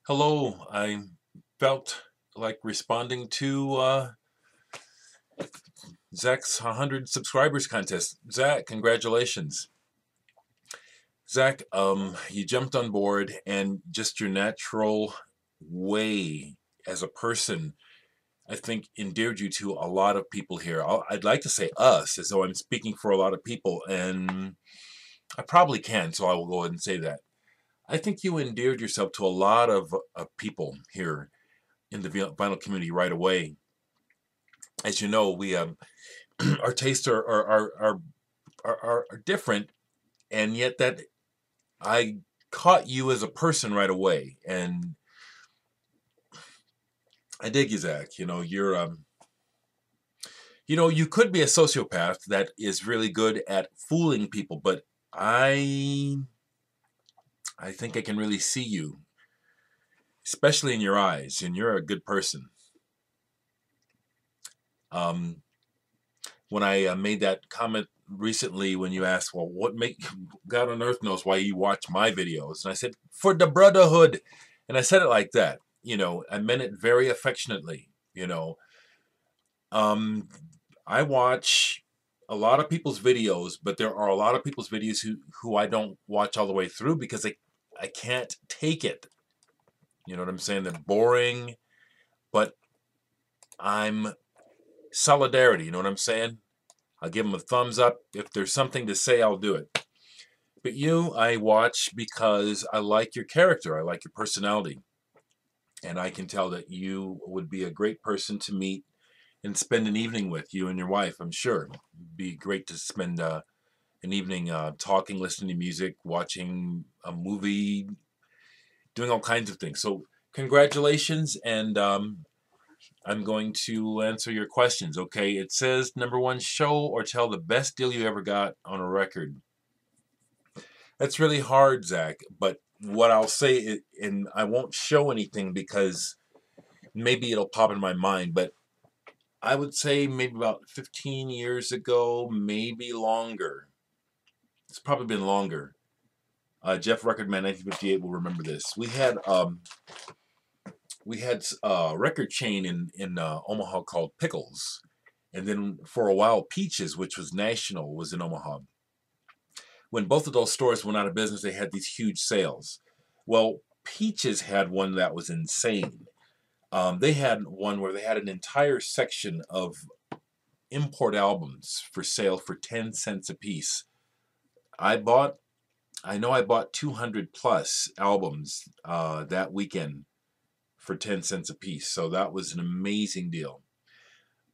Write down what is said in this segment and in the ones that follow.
Hello, I felt like responding to Zach's 100 subscribers contest. Zach, congratulations. Zach, you jumped on board and just your natural way as a person, I think, endeared you to a lot of people here. I'd like to say us, as though I'm speaking for a lot of people, and I probably can, so I will go ahead and say that. I think you endeared yourself to a lot of people here in the vinyl community right away. As you know, we our tastes are different, and yet that I caught you as a person right away, and I dig you, Zach. You could be a sociopath that is really good at fooling people, but I I think I can really see you, especially in your eyes, and you're a good person. Um, when I made that comment recently, when you asked, well, what make God on earth knows why you watch my videos, and I said, for the brotherhood, and I said it like that. I meant it very affectionately. Um, I watch a lot of people's videos, but there are a lot of people's videos who I don't watch all the way through because I can't take it. You know what I'm saying? They're boring, but I'm solidarity. You know what I'm saying? I'll give them a thumbs up. If there's something to say, I'll do it. But you, I watch because I like your character. I like your personality. And I can tell that you would be a great person to meet and spend an evening with, you and your wife, I'm sure. It'd be great to spend an evening talking, listening to music, watching a movie, doing all kinds of things. So, congratulations. And I'm going to answer your questions. Okay, it says number one, show or tell the best deal you ever got on a record. That's really hard, Zach. But what I'll say, and I won't show anything because maybe it'll pop in my mind, but I would say maybe about 15 years ago, maybe longer. It's probably been longer. Jeff Recordman 1958 will remember this. We had a record chain in Omaha called Pickles, and then for a while Peaches, which was national, was in Omaha. When both of those stores went out of business, they had these huge sales. Well, Peaches had one that was insane. They had one where they had an entire section of import albums for sale for 10 cents a piece. I bought, I know I bought 200 plus albums that weekend for 10 cents a piece. So that was an amazing deal.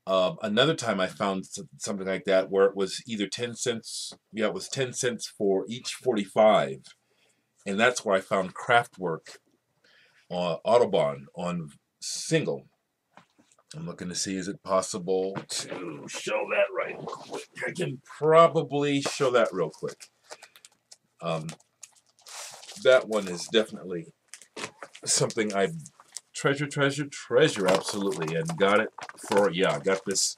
Another time I found something like that where it was either 10 cents, yeah, it was 10 cents for each 45. And that's where I found Kraftwerk Autobahn on single. I'm looking to see, is it possible to show that right quick? I can probably show that real quick. Um, that one is definitely something I treasure, absolutely, and got it for, yeah, I got this.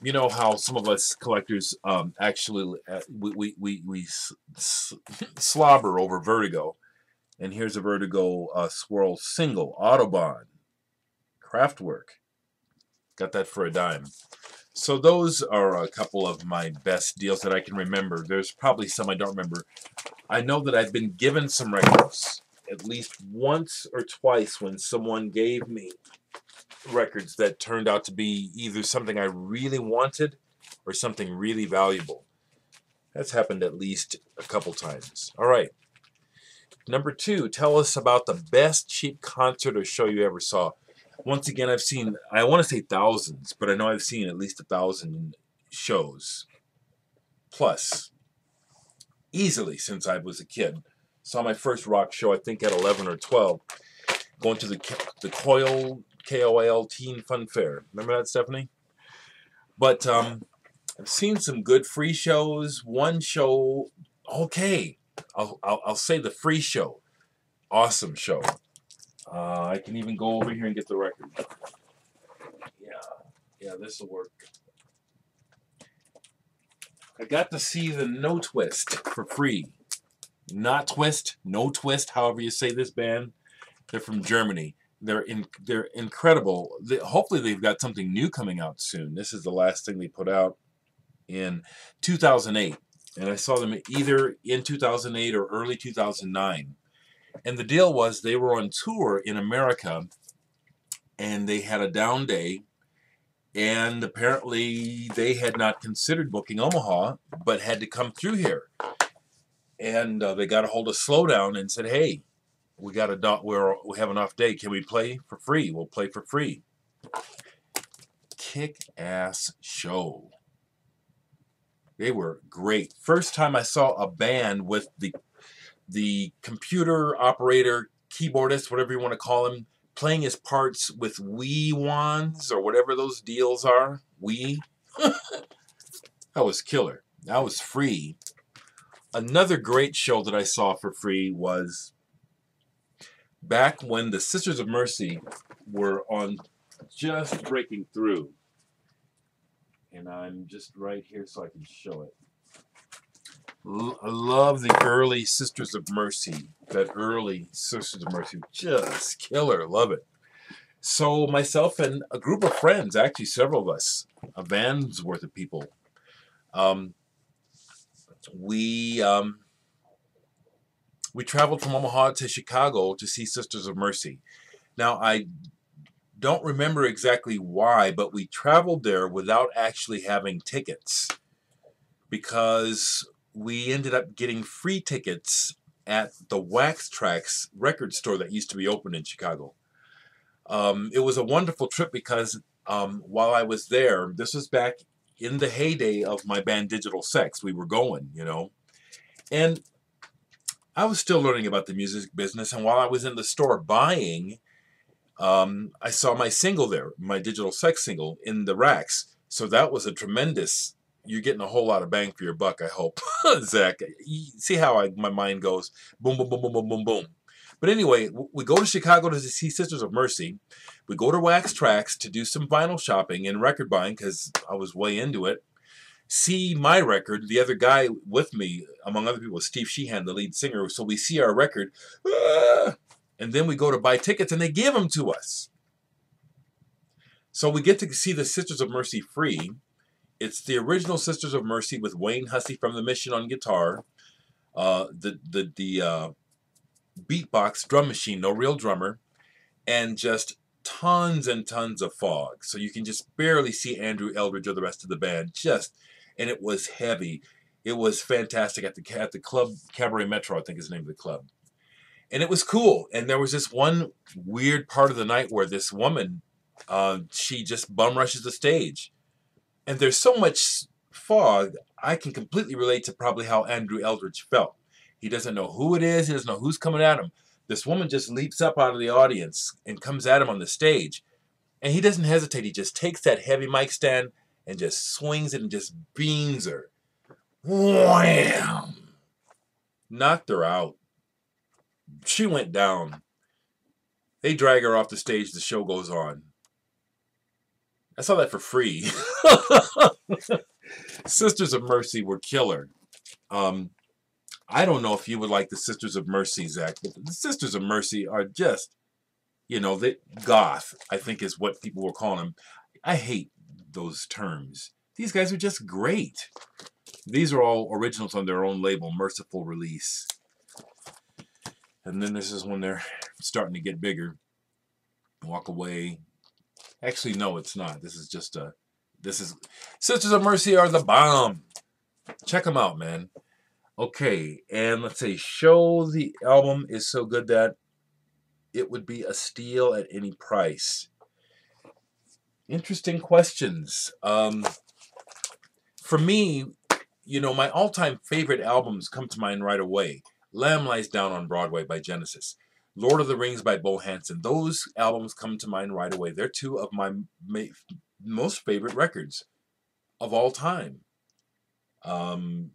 You know how some of us collectors actually we slobber over Vertigo, and here's a Vertigo Swirl single Autobahn Kraftwerk. Got that for a dime. So those are a couple of my best deals that I can remember. There's probably some I don't remember. I know that I've been given some records at least once or twice when someone gave me records that turned out to be either something I really wanted or something really valuable. That's happened at least a couple times. All right. Number two, tell us about the best cheap concert or show you ever saw. Once again, I've seen, I want to say thousands, but I know I've seen at least 1,000 shows. Plus, easily since I was a kid. Saw my first rock show, I think, at 11 or 12, going to the Coil, KOL Teen Fun Fair. Remember that, Stephanie? But I've seen some good free shows. One show, okay, I'll say the free show. Awesome show. I can even go over here and get the record. Yeah, yeah, this will work. I got to see the No Twist for free. Not Twist, No Twist, however you say this band. They're from Germany. They're incredible. Hopefully they've got something new coming out soon. This is the last thing they put out in 2008, and I saw them either in 2008 or early 2009. And the deal was they were on tour in America, and they had a down day, and apparently they had not considered booking Omaha, but had to come through here. And they got a hold of Slowdown and said, "Hey, we have an off day. Can we play for free? We'll play for free." Kick-ass show. They were great. First time I saw a band with the computer operator, keyboardist, whatever you want to call him, playing his parts with Wii wands or whatever those deals are. Wii. That was killer. That was free. Another great show that I saw for free was back when the Sisters of Mercy were on just breaking through. And I'm just right here so I can show it. I love the early Sisters of Mercy. That early Sisters of Mercy, just killer. Love it. So myself and a group of friends, actually several of us, a van's worth of people, we traveled from Omaha to Chicago to see Sisters of Mercy. Now, I don't remember exactly why, but we traveled there without actually having tickets because we ended up getting free tickets at the Wax Trax record store that used to be open in Chicago. It was a wonderful trip because while I was there, this was back in the heyday of my band Digital Sex. We were going, and I was still learning about the music business. And while I was in the store buying, I saw my single there, my Digital Sex single, in the racks. So that was a tremendous. You're getting a whole lot of bang for your buck, I hope. Zach, you see how my mind goes? Boom, boom, boom, boom, boom, boom, boom. But anyway, we go to Chicago to see Sisters of Mercy. We go to Wax Trax to do some vinyl shopping and record buying because I was way into it. See my record. The other guy with me, among other people, was Steve Sheehan, the lead singer. So we see our record. And then we go to buy tickets and they give them to us. So we get to see the Sisters of Mercy free. It's the original Sisters of Mercy with Wayne Hussey from the Mission on guitar. The beatbox drum machine, no real drummer, and just tons and tons of fog. So you can just barely see Andrew Eldridge or the rest of the band. And it was heavy. It was fantastic at the club, Cabaret Metro, I think is the name of the club. And it was cool. And there was this one weird part of the night where this woman, she just bum rushes the stage. And there's so much fog, I can completely relate to probably how Andrew Eldridge felt. He doesn't know who it is. He doesn't know who's coming at him. This woman just leaps up out of the audience and comes at him on the stage. And he doesn't hesitate. He just takes that heavy mic stand and just swings it and just beans her. Wham! Knocked her out. She went down. They drag her off the stage. The show goes on. I saw that for free. Sisters of Mercy were killer. I don't know if you would like the Sisters of Mercy, Zach, but the Sisters of Mercy are just, goth, I think is what people were calling them. I hate those terms. These guys are just great. These are all originals on their own label, Merciful Release. And then this is when they're starting to get bigger. Walk Away. Actually, no, it's not. This is Sisters of Mercy are the bomb. Check them out, man. Okay, and let's say Show. The album is so good that it would be a steal at any price. Interesting questions. For me, my all-time favorite albums come to mind right away. Lamb Lies Down on Broadway by Genesis. Lord of the Rings by Bo Hansen. Those albums come to mind right away. They're two of my most favorite records of all time. And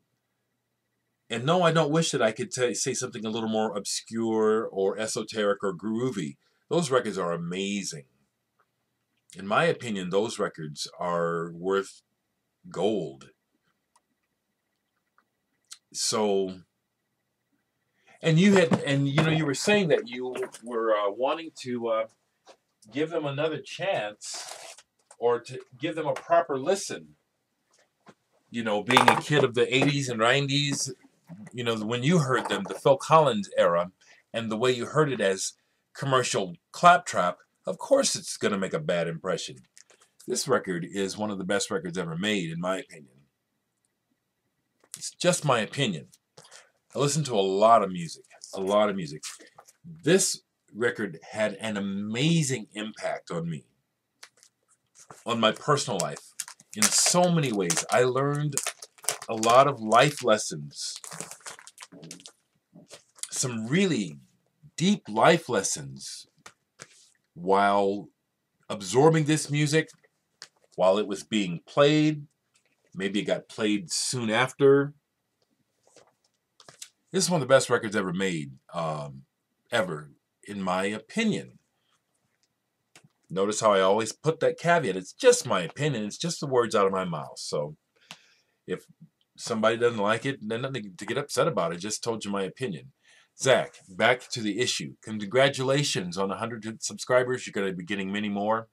no, I don't wish that I could say something a little more obscure or esoteric or groovy. Those records are amazing. In my opinion, those records are worth gold. So, And you had, and you know, you were saying that you were wanting to give them another chance, or to give them a proper listen. You know, being a kid of the 80s and 90s, you know, when you heard them, the Phil Collins era, and the way you heard it as commercial claptrap, of course it's going to make a bad impression. This record is one of the best records ever made, in my opinion. It's just my opinion. I listen to a lot of music, a lot of music. This record had an amazing impact on me, on my personal life, in so many ways. I learned a lot of life lessons, some really deep life lessons, while absorbing this music, while it was being played. Maybe it got played soon after. This is one of the best records ever made, ever, in my opinion. Notice how I always put that caveat. It's just my opinion. It's just the words out of my mouth. So if somebody doesn't like it, then nothing to get upset about. I just told you my opinion. Zach, back to the issue. Congratulations on 100 subscribers. You're going to be getting many more.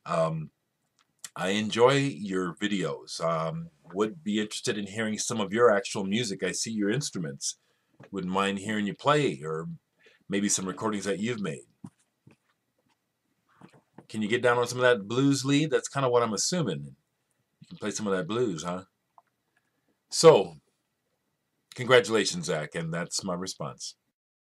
I enjoy your videos. Would be interested in hearing some of your actual music. I see your instruments. Wouldn't mind hearing you play, or maybe some recordings that you've made. Can you get down on some of that blues lead? That's kind of what I'm assuming. You can play some of that blues, huh? So, congratulations, Zach, and that's my response.